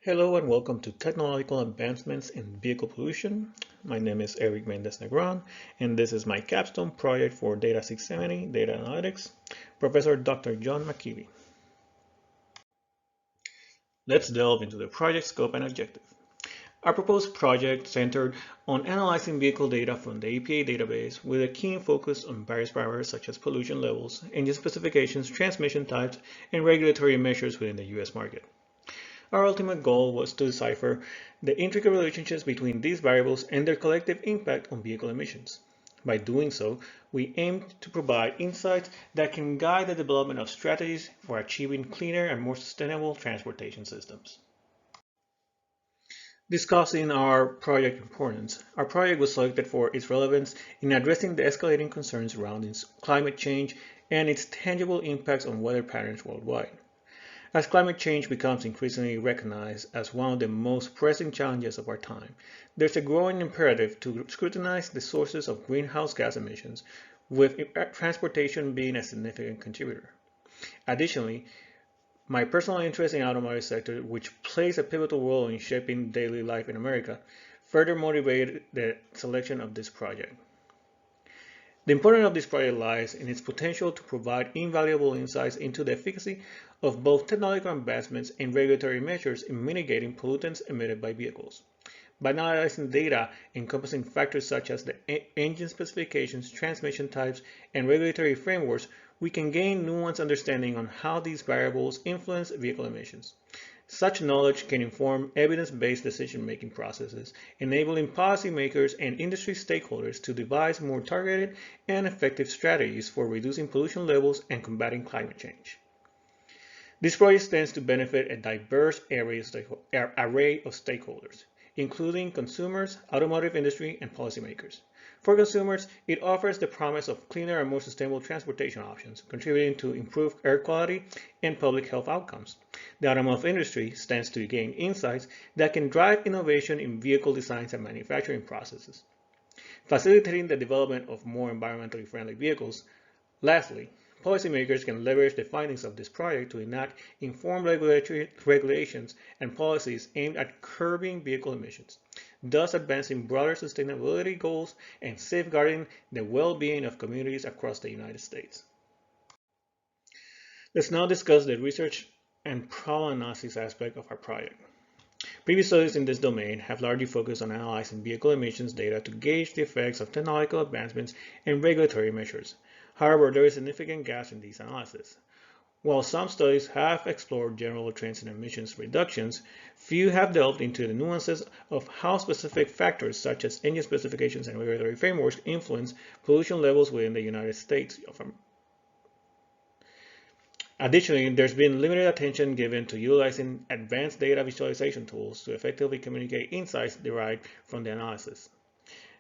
Hello and welcome to Technological Advancements in Vehicle Pollution. My name is Eric Mendez Negron, and this is my capstone project for Data 670 Data Analytics, Professor Dr. John McKeevy. Let's delve into the project scope and objective. Our proposed project centered on analyzing vehicle data from the EPA database with a keen focus on various parameters such as pollution levels, engine specifications, transmission types, and regulatory measures within the U.S. market. Our ultimate goal was to decipher the intricate relationships between these variables and their collective impact on vehicle emissions. By doing so, we aimed to provide insights that can guide the development of strategies for achieving cleaner and more sustainable transportation systems. Discussing our project importance, our project was selected for its relevance in addressing the escalating concerns surrounding climate change and its tangible impacts on weather patterns worldwide. As climate change becomes increasingly recognized as one of the most pressing challenges of our time, there's a growing imperative to scrutinize the sources of greenhouse gas emissions, with transportation being a significant contributor. Additionally, my personal interest in the automotive sector, which plays a pivotal role in shaping daily life in America, further motivated the selection of this project. The importance of this project lies in its potential to provide invaluable insights into the efficacy of both technological advancements and regulatory measures in mitigating pollutants emitted by vehicles. By analyzing data encompassing factors such as the engine specifications, transmission types, and regulatory frameworks, we can gain nuanced understanding on how these variables influence vehicle emissions. Such knowledge can inform evidence-based decision-making processes, enabling policymakers and industry stakeholders to devise more targeted and effective strategies for reducing pollution levels and combating climate change. This project stands to benefit a diverse array of stakeholders, including consumers, automotive industry, and policymakers. For consumers, it offers the promise of cleaner and more sustainable transportation options, contributing to improved air quality and public health outcomes. The automotive industry stands to gain insights that can drive innovation in vehicle designs and manufacturing processes, facilitating the development of more environmentally friendly vehicles. Lastly, policymakers can leverage the findings of this project to enact informed regulations and policies aimed at curbing vehicle emissions, thus advancing broader sustainability goals and safeguarding the well-being of communities across the United States. Let's now discuss the research and problem analysis aspect of our project. Previous studies in this domain have largely focused on analyzing vehicle emissions data to gauge the effects of technological advancements and regulatory measures. However, there is significant gaps in these analyses. While some studies have explored general trends in emissions reductions, few have delved into the nuances of how specific factors such as engine specifications and regulatory frameworks influence pollution levels within the United States. Additionally, there's been limited attention given to utilizing advanced data visualization tools to effectively communicate insights derived from the analysis.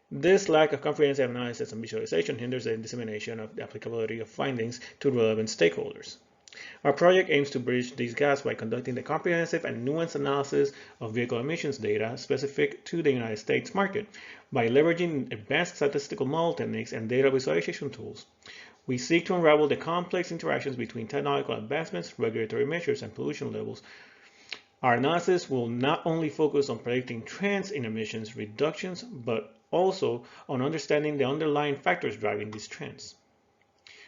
This lack of comprehensive analysis and visualization hinders the dissemination of the applicability of findings to relevant stakeholders. Our project aims to bridge these gaps by conducting a comprehensive and nuanced analysis of vehicle emissions data specific to the United States market. By leveraging advanced statistical model techniques and data visualization tools, we seek to unravel the complex interactions between technological advancements, regulatory measures, and pollution levels. Our analysis will not only focus on predicting trends in emissions reductions, but also on understanding the underlying factors driving these trends.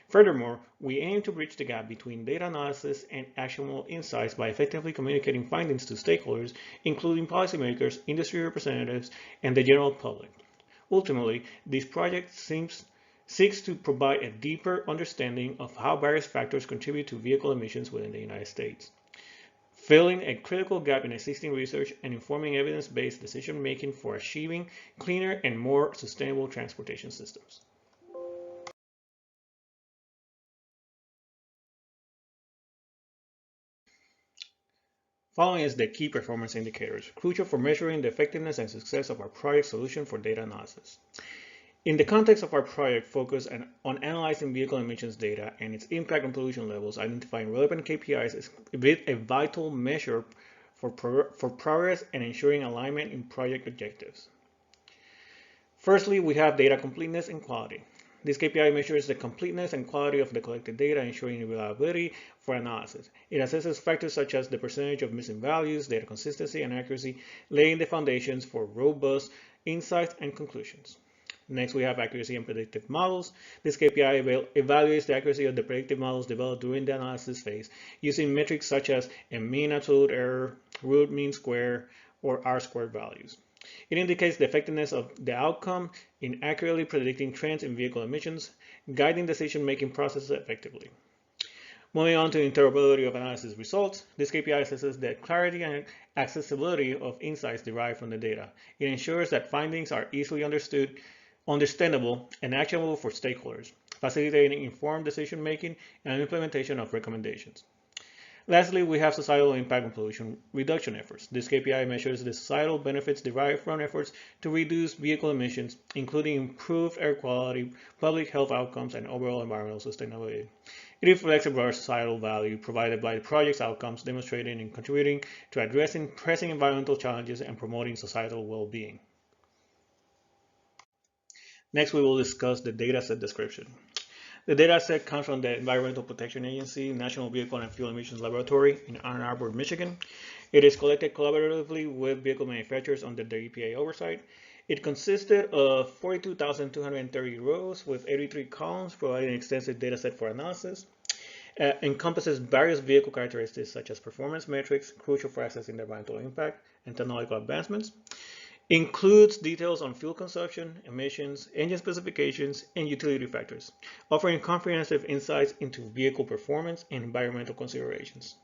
Furthermore, we aim to bridge the gap between data analysis and actionable insights by effectively communicating findings to stakeholders, including policymakers, industry representatives, and the general public. Ultimately, this project seeks to provide a deeper understanding of how various factors contribute to vehicle emissions within the United States, filling a critical gap in existing research and informing evidence-based decision-making for achieving cleaner and more sustainable transportation systems. Following is the key performance indicators, crucial for measuring the effectiveness and success of our project solution for data analysis. In the context of our project focus on analyzing vehicle emissions data and its impact on pollution levels, identifying relevant KPIs is a vital measure for progress and ensuring alignment in project objectives. Firstly, we have data completeness and quality. This KPI measures the completeness and quality of the collected data, ensuring reliability for analysis. It assesses factors such as the percentage of missing values, data consistency, and accuracy, laying the foundations for robust insights and conclusions. Next, we have accuracy and predictive models. This KPI evaluates the accuracy of the predictive models developed during the analysis phase using metrics such as a mean absolute error, root mean square, or R-squared values. It indicates the effectiveness of the outcome in accurately predicting trends in vehicle emissions, guiding decision-making processes effectively. Moving on to interoperability of analysis results, this KPI assesses the clarity and accessibility of insights derived from the data. It ensures that findings are easily understandable, and actionable for stakeholders, facilitating informed decision-making and implementation of recommendations. Lastly, we have societal impact and pollution reduction efforts. This KPI measures the societal benefits derived from efforts to reduce vehicle emissions, including improved air quality, public health outcomes, and overall environmental sustainability. It reflects a broader societal value provided by the project's outcomes, demonstrating and contributing to addressing pressing environmental challenges and promoting societal well-being. Next, we will discuss the dataset description. The dataset comes from the Environmental Protection Agency National Vehicle and Fuel Emissions Laboratory in Ann Arbor, Michigan. It is collected collaboratively with vehicle manufacturers under the EPA oversight. It consisted of 42,230 rows with 83 columns, providing an extensive dataset for analysis. Encompasses various vehicle characteristics such as performance metrics, crucial for assessing the environmental impact and technological advancements. Includes details on fuel consumption, emissions, engine specifications, and utility factors, offering comprehensive insights into vehicle performance and environmental considerations.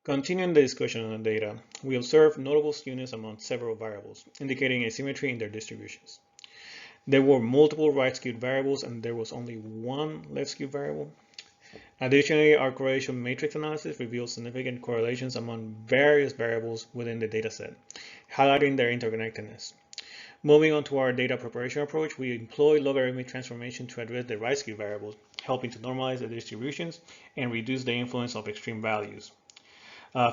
Continuing the discussion on the data, we observed notable skewness among several variables, indicating asymmetry in their distributions. There were multiple right-skewed variables, and there was only one left-skewed variable. Additionally, our correlation matrix analysis reveals significant correlations among various variables within the dataset, highlighting their interconnectedness. Moving on to our data preparation approach, we employ logarithmic transformation to address the right-skewed variables, helping to normalize the distributions and reduce the influence of extreme values.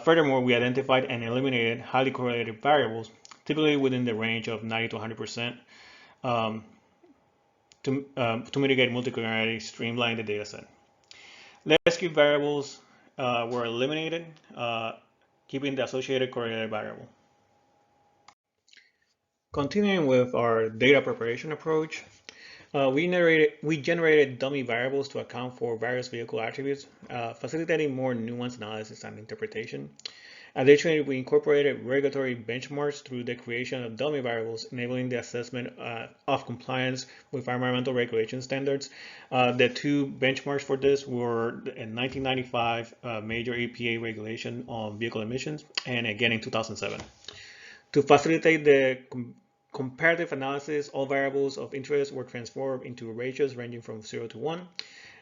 Furthermore, we identified and eliminated highly correlated variables, typically within the range of 90 to 100%, to mitigate multicollinearity, streamline the dataset. Left-skewed variables were eliminated, keeping the associated correlated variable. Continuing with our data preparation approach, we generated dummy variables to account for various vehicle attributes, facilitating more nuanced analysis and interpretation. Additionally, we incorporated regulatory benchmarks through the creation of dummy variables, enabling the assessment of compliance with environmental regulation standards. The two benchmarks for this were in 1995 major EPA regulation on vehicle emissions, and again in 2007. To facilitate the comparative analysis, all variables of interest were transformed into ratios ranging from 0 to 1.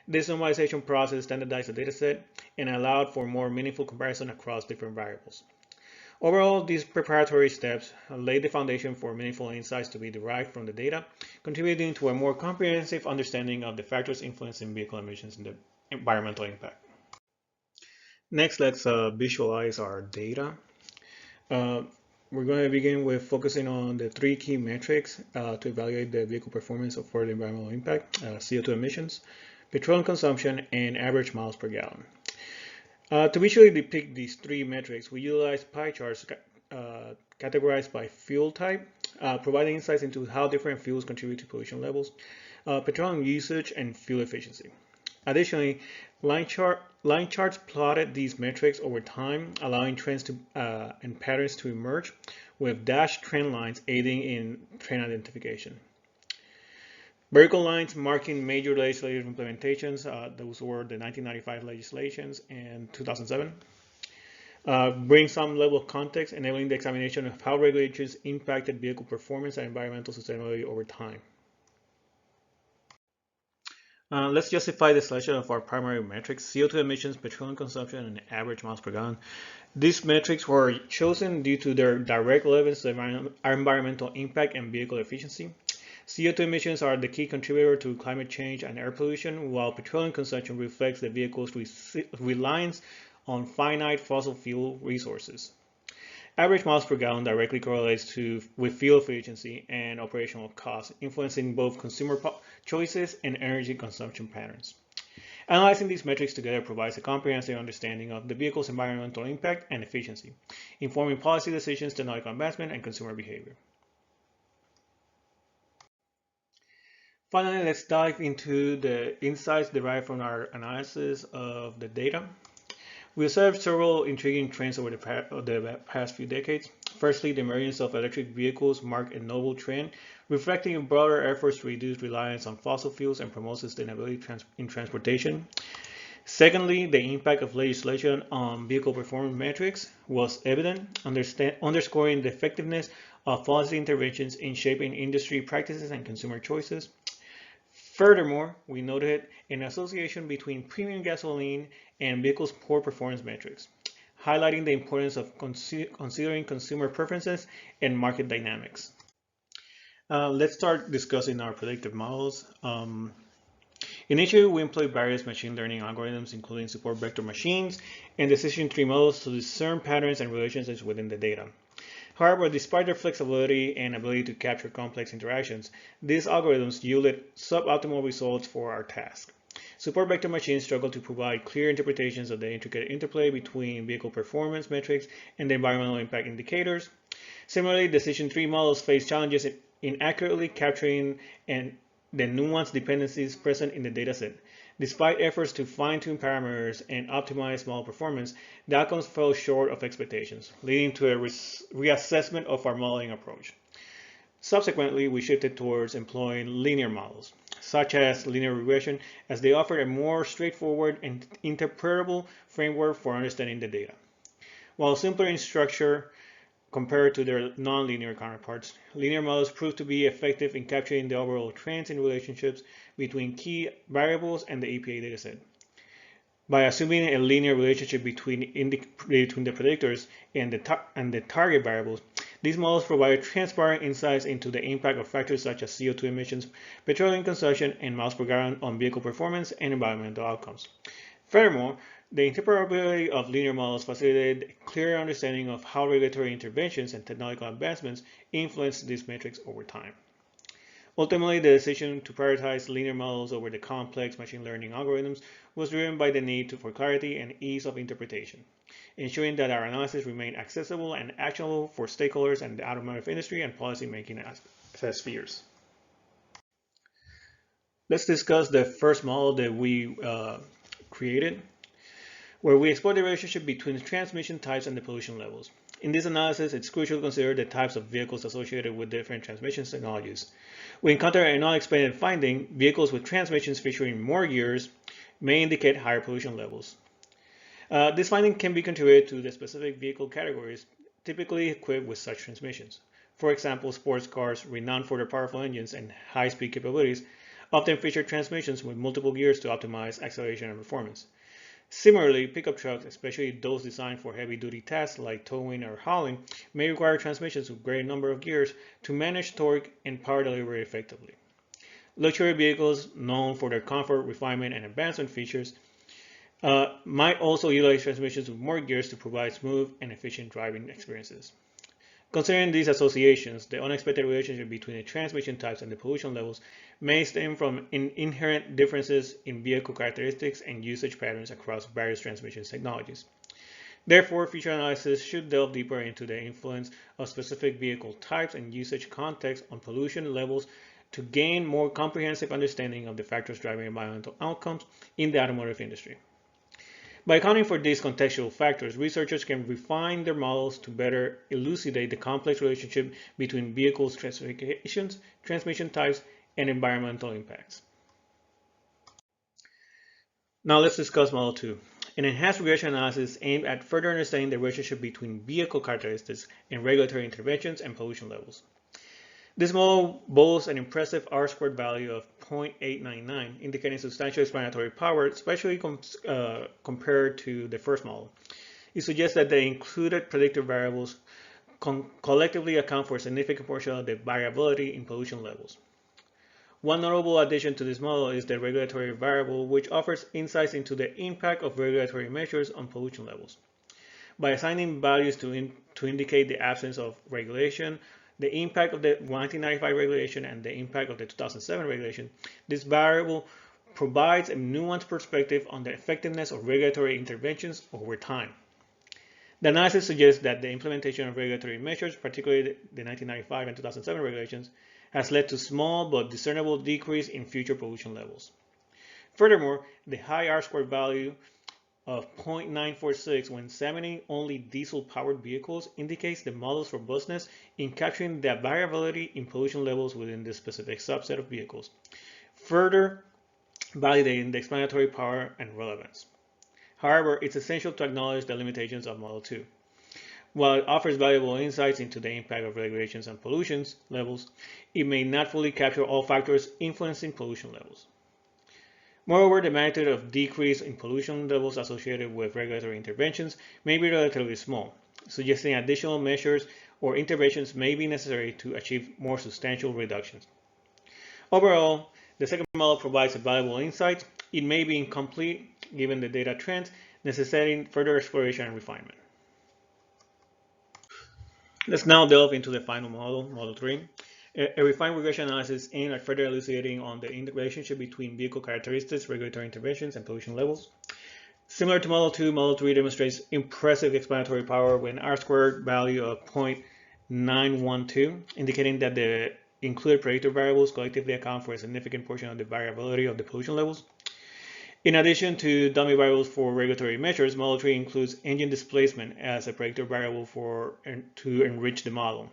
This normalization process standardized the dataset and allowed for more meaningful comparison across different variables. Overall, these preparatory steps laid the foundation for meaningful insights to be derived from the data, contributing to a more comprehensive understanding of the factors influencing vehicle emissions and the environmental impact. Next, let's visualize our data. We're going to begin with focusing on the three key metrics to evaluate the vehicle performance for the environmental impact: CO2 emissions, petroleum consumption, and average miles per gallon. To visually depict these three metrics, we utilize pie charts categorized by fuel type, providing insights into how different fuels contribute to pollution levels, petroleum usage, and fuel efficiency. Additionally, line charts plotted these metrics over time, allowing trends and patterns to emerge, with dashed trend lines aiding in trend identification. Vertical lines marking major legislative implementations, those were the 1995 legislations and 2007. Bring some level of context, enabling the examination of how regulations impacted vehicle performance and environmental sustainability over time. Let's justify the selection of our primary metrics: CO2 emissions, petroleum consumption, and average miles per gallon. These metrics were chosen due to their direct relevance to environmental impact and vehicle efficiency. CO2 emissions are the key contributor to climate change and air pollution, while petroleum consumption reflects the vehicle's reliance on finite fossil fuel resources. Average miles per gallon directly correlates with fuel efficiency and operational costs, influencing both consumer choices and energy consumption patterns. Analyzing these metrics together provides a comprehensive understanding of the vehicle's environmental impact and efficiency, informing policy decisions, technological advancement, and consumer behavior. Finally, let's dive into the insights derived from our analysis of the data. We observed several intriguing trends over the past few decades. Firstly, the emergence of electric vehicles marked a novel trend, reflecting broader efforts to reduce reliance on fossil fuels and promote sustainability in transportation. Secondly, the impact of legislation on vehicle performance metrics was evident, underscoring the effectiveness of policy interventions in shaping industry practices and consumer choices. Furthermore, we noted an association between premium gasoline and vehicles' poor performance metrics, highlighting the importance of considering consumer preferences and market dynamics. Let's start discussing our predictive models. Initially, we employed various machine learning algorithms, including support vector machines and decision tree models, to discern patterns and relationships within the data. However, despite their flexibility and ability to capture complex interactions, these algorithms yielded suboptimal results for our task. Support vector machines struggle to provide clear interpretations of the intricate interplay between vehicle performance metrics and the environmental impact indicators. Similarly, decision tree models face challenges in accurately capturing the nuanced dependencies present in the dataset. Despite efforts to fine-tune parameters and optimize model performance, the outcomes fell short of expectations, leading to a reassessment of our modeling approach. Subsequently, we shifted towards employing linear models, such as linear regression, as they offer a more straightforward and interpretable framework for understanding the data. While simpler in structure compared to their nonlinear counterparts, linear models prove to be effective in capturing the overall trends and relationships between key variables and the EPA dataset. By assuming a linear relationship between the predictors and the target variables, these models provide transparent insights into the impact of factors such as CO2 emissions, petroleum consumption, and miles per gallon on vehicle performance and environmental outcomes. Furthermore, the interoperability of linear models facilitated a clearer understanding of how regulatory interventions and technological advancements influence these metrics over time. Ultimately, the decision to prioritize linear models over the complex machine learning algorithms was driven by the need for clarity and ease of interpretation, ensuring that our analysis remained accessible and actionable for stakeholders in the automotive industry and policymaking spheres. Let's discuss the first model that we created, where we explore the relationship between the transmission types and the pollution levels. In this analysis, it's crucial to consider the types of vehicles associated with different transmission technologies. We encounter an unexpected finding: vehicles with transmissions featuring more gears may indicate higher pollution levels. This finding can be contributed to the specific vehicle categories typically equipped with such transmissions. For example, sports cars, renowned for their powerful engines and high-speed capabilities, often feature transmissions with multiple gears to optimize acceleration and performance. Similarly, pickup trucks, especially those designed for heavy-duty tasks like towing or hauling, may require transmissions with a great number of gears to manage torque and power delivery effectively. Luxury vehicles, known for their comfort, refinement, and advancement features, might also utilize transmissions with more gears to provide smooth and efficient driving experiences. Considering these associations, the unexpected relationship between the transmission types and the pollution levels may stem from inherent differences in vehicle characteristics and usage patterns across various transmission technologies. Therefore, future analysis should delve deeper into the influence of specific vehicle types and usage contexts on pollution levels to gain more comprehensive understanding of the factors driving environmental outcomes in the automotive industry. By accounting for these contextual factors, researchers can refine their models to better elucidate the complex relationship between vehicles' classifications, transmission types, and environmental impacts. Now let's discuss Model 2, an enhanced regression analysis aimed at further understanding the relationship between vehicle characteristics and regulatory interventions and pollution levels. This model boasts an impressive R-squared value of 0.899, indicating substantial explanatory power, especially compared to the first model. It suggests that the included predictive variables collectively account for a significant portion of the variability in pollution levels. One notable addition to this model is the regulatory variable, which offers insights into the impact of regulatory measures on pollution levels. by assigning values to indicate the absence of regulation, the impact of the 1995 regulation, and the impact of the 2007 regulation. This variable provides a nuanced perspective on the effectiveness of regulatory interventions over time. The analysis suggests that the implementation of regulatory measures, particularly the 1995 and 2007 regulations, has led to small but discernible decrease in future pollution levels. Furthermore, the high R-squared value of 0.946 when examining only diesel-powered vehicles indicates the model's robustness in capturing the variability in pollution levels within this specific subset of vehicles, further validating the explanatory power and relevance. However, it's essential to acknowledge the limitations of Model 2. While it offers valuable insights into the impact of regulations on pollution levels, it may not fully capture all factors influencing pollution levels. Moreover, the magnitude of decrease in pollution levels associated with regulatory interventions may be relatively small, suggesting additional measures or interventions may be necessary to achieve more substantial reductions. Overall, the second model provides a valuable insight. It may be incomplete given the data trends, necessitating further exploration and refinement. Let's now delve into the final model, Model 3. A refined regression analysis aimed at further elucidating on the relationship between vehicle characteristics, regulatory interventions, and pollution levels. Similar to Model 2, Model 3 demonstrates impressive explanatory power with an R-squared value of 0.912, indicating that the included predictor variables collectively account for a significant portion of the variability of the pollution levels. In addition to dummy variables for regulatory measures, Model 3 includes engine displacement as a predictor variable to enrich the model.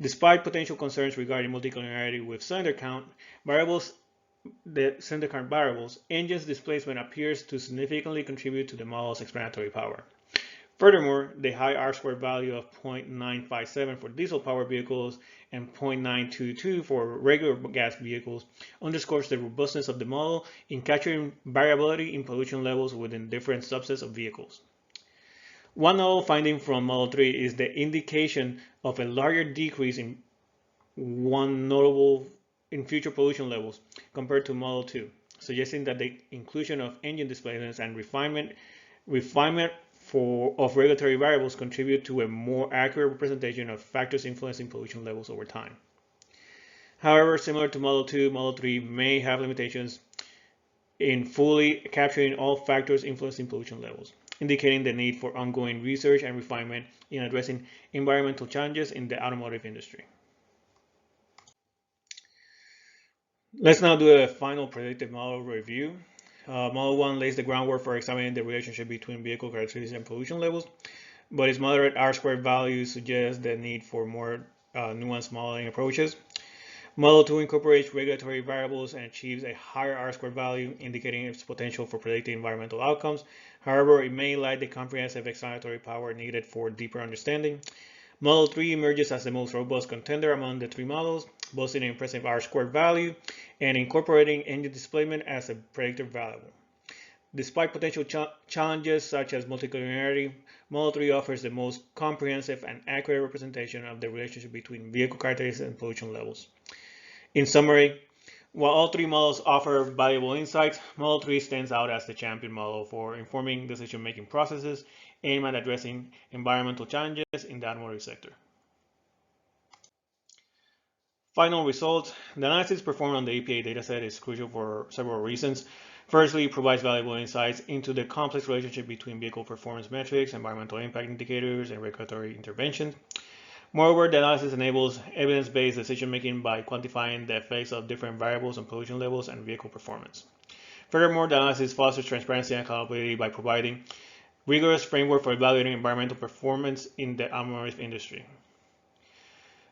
Despite potential concerns regarding multicollinearity with cylinder count variables, engine's displacement appears to significantly contribute to the model's explanatory power. Furthermore, the high R-squared value of 0.957 for diesel-powered vehicles and 0.922 for regular gas vehicles underscores the robustness of the model in capturing variability in pollution levels within different subsets of vehicles. One notable finding from Model 3 is the indication of a larger decrease in future pollution levels compared to Model 2, suggesting that the inclusion of engine displacements and refinement of regulatory variables contribute to a more accurate representation of factors influencing pollution levels over time. However, similar to Model 2, Model 3 may have limitations in fully capturing all factors influencing pollution levels, indicating the need for ongoing research and refinement in addressing environmental challenges in the automotive industry. Let's now do a final predictive model review. Model 1 lays the groundwork for examining the relationship between vehicle characteristics and pollution levels, but its moderate R-squared value suggests the need for more nuanced modeling approaches. Model 2 incorporates regulatory variables and achieves a higher R-squared value, indicating its potential for predicting environmental outcomes. However, it may lack the comprehensive explanatory power needed for deeper understanding. Model 3 emerges as the most robust contender among the three models, boasting an impressive R-squared value and incorporating engine displacement as a predictor variable. Despite potential challenges such as multicollinearity, Model 3 offers the most comprehensive and accurate representation of the relationship between vehicle characteristics and pollution levels. In summary, while all three models offer valuable insights, Model 3 stands out as the champion model for informing decision-making processes aimed at addressing environmental challenges in the automotive sector. Final results. The analysis performed on the EPA dataset is crucial for several reasons. Firstly, it provides valuable insights into the complex relationship between vehicle performance metrics, environmental impact indicators, and regulatory interventions. Moreover, the analysis enables evidence-based decision-making by quantifying the effects of different variables on pollution levels and vehicle performance. Furthermore, the analysis fosters transparency and accountability by providing rigorous framework for evaluating environmental performance in the automotive industry.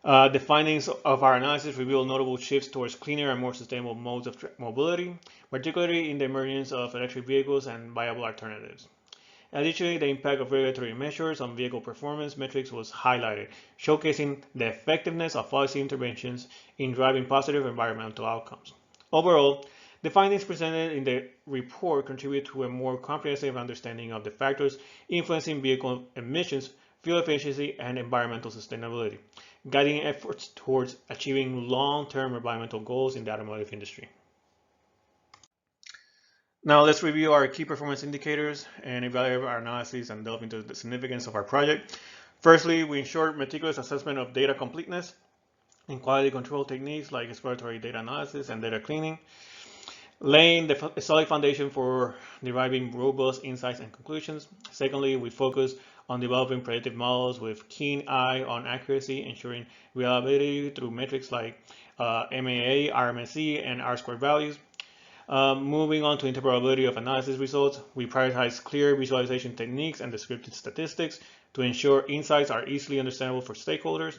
The findings of our analysis reveal notable shifts towards cleaner and more sustainable modes of mobility, particularly in the emergence of electric vehicles and viable alternatives. Additionally, the impact of regulatory measures on vehicle performance metrics was highlighted, showcasing the effectiveness of policy interventions in driving positive environmental outcomes. Overall, the findings presented in the report contribute to a more comprehensive understanding of the factors influencing vehicle emissions, fuel efficiency, and environmental sustainability, guiding efforts towards achieving long-term environmental goals in the automotive industry. Now let's review our key performance indicators and evaluate our analysis and delve into the significance of our project. Firstly, we ensure meticulous assessment of data completeness and quality control techniques like exploratory data analysis and data cleaning, laying the solid foundation for deriving robust insights and conclusions. Secondly, we focus on developing predictive models with keen eye on accuracy, ensuring reliability through metrics like MAA, RMSE, and R-squared values. Moving on to interoperability of analysis results, we prioritize clear visualization techniques and descriptive statistics to ensure insights are easily understandable for stakeholders.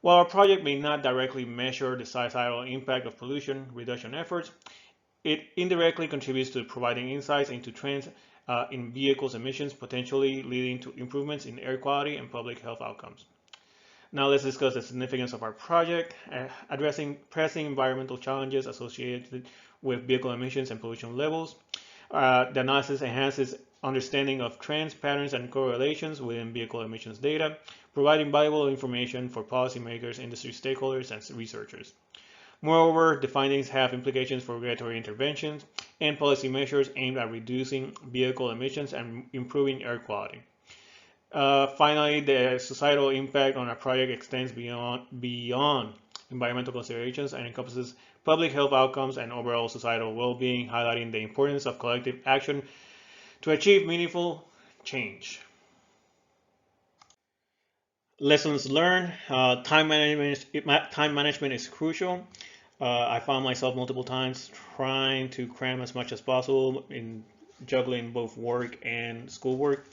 While our project may not directly measure the societal impact of pollution reduction efforts, it indirectly contributes to providing insights into trends in vehicles emissions, potentially leading to improvements in air quality and public health outcomes. Now let's discuss the significance of our project, addressing pressing environmental challenges associated with vehicle emissions and pollution levels. The analysis enhances understanding of trends, patterns, and correlations within vehicle emissions data, providing valuable information for policymakers, industry stakeholders, and researchers. Moreover, the findings have implications for regulatory interventions and policy measures aimed at reducing vehicle emissions and improving air quality. Finally, the societal impact on our project extends beyond environmental considerations and encompasses public health outcomes and overall societal well-being, highlighting the importance of collective action to achieve meaningful change. Lessons learned. Time management is crucial. I found myself multiple times trying to cram as much as possible in juggling both work and schoolwork.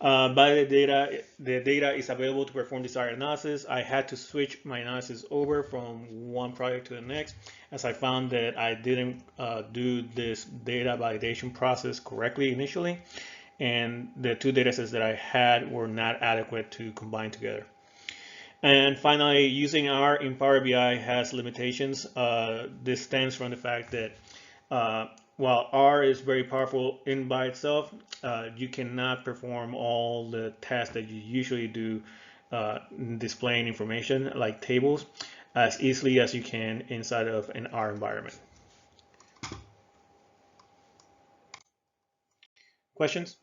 But the data is available to perform desired analysis. I had to switch my analysis over from one project to the next, as I found that I didn't do this data validation process correctly initially, and the two data sets that I had were not adequate to combine together. And finally, using R in Power BI has limitations. This stems from the fact that while R is very powerful in by itself, you cannot perform all the tasks that you usually do displaying information like tables as easily as you can inside of an R environment. Questions?